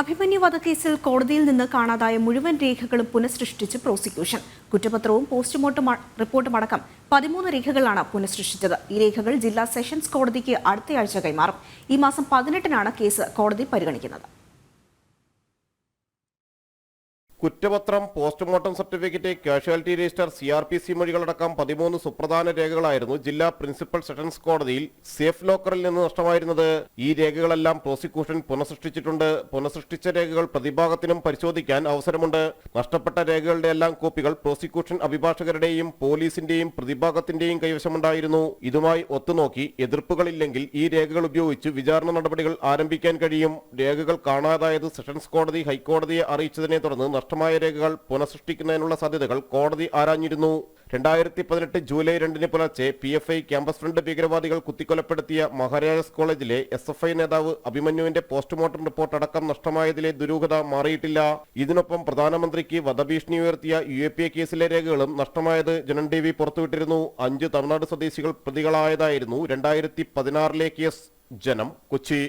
അഭിമന്യു വധക്കേസിൽ കോടതിയിൽ നിന്ന് കാണാതായ മുഴുവൻ രേഖകളും പുനഃസൃഷ്ടിച്ച് പ്രോസിക്യൂഷൻ. കുറ്റപത്രവും പോസ്റ്റ്മോർട്ടം റിപ്പോർട്ടും അടക്കം 13 രേഖകളാണ് പുനഃസൃഷ്ടിച്ചത്. ഈ രേഖകൾ ജില്ലാ സെഷൻസ് കോടതിക്ക് അടുത്തയാഴ്ച കൈമാറും. ഈ മാസം 18-നാണ് കേസ് കോടതി പരിഗണിക്കുന്നത്. കുറ്റപത്രം, postmortem certificate, casualty register, CRPC മൊഴികളടക്കം 13 സുപ്രധാന രേഖകളായിരുന്നു ജില്ലാ പ്രിൻസിപ്പൽ സെഷൻസ് കോടതിയിൽ സേഫ് ലോക്കറിൽ നിന്ന് നഷ്ടമായിരുന്നത്. ഈ രേഖകളെല്ലാം പ്രോസിക്യൂഷൻ പുനഃസൃഷ്ടിച്ചിട്ടുണ്ട്. പുനഃസൃഷ്ടിച്ച രേഖകൾ പ്രതിഭാഗത്തിനും പരിശോധിക്കാൻ അവസരമുണ്ട്. നഷ്ടപ്പെട്ട രേഖകളുടെ എല്ലാം കോപ്പികൾ പ്രോസിക്യൂഷൻ അഭിഭാഷകരുടെയും പോലീസിന്റെയും പ്രതിഭാഗത്തിന്റെയും കൈവശമുണ്ടായിരുന്നു. ഇതുമായി ഒത്തുനോക്കി എതിർപ്പുകളില്ലെങ്കിൽ ഈ രേഖകൾ ഉപയോഗിച്ച് വിചാരണ നടപടികൾ ആരംഭിക്കാൻ കഴിയും. രേഖകൾ കാണാതായത് സെഷൻസ് കോടതി ഹൈക്കോടതിയെ അറിയിച്ചതിനെ തുടർന്ന് നഷ്ടമായ രേഖകൾ പുനഃസൃഷ്ടിക്കുന്നതിനുള്ള സാധ്യതകൾ കോടതി ആരാഞ്ഞിരുന്നു. 2018 ജൂലൈ 2-ന് പുലർച്ചെ PFI ക്യാമ്പസ് ഫ്രണ്ട് ഭീകരവാദികൾ കുത്തിക്കൊലപ്പെടുത്തിയ മഹാരാജാസ് കോളേജിലെ SFI നേതാവ് അഭിമന്യുവിന്റെ പോസ്റ്റ്മോർട്ടം റിപ്പോർട്ട് അടക്കം നഷ്ടമായതിലെ ദുരൂഹത മാറിയിട്ടില്ല. ഇതിനൊപ്പം പ്രധാനമന്ത്രിക്ക് വധഭീഷണി ഉയർത്തിയ UAPA കേസിലെ രേഖകളും നഷ്ടമായത് ജനൻ TV പുറത്തുവിട്ടിരുന്നു. 5 തമിഴ്നാട് സ്വദേശികൾ പ്രതികളായതായിരുന്നു 2016 കേസ്. ജനം, കൊച്ചി.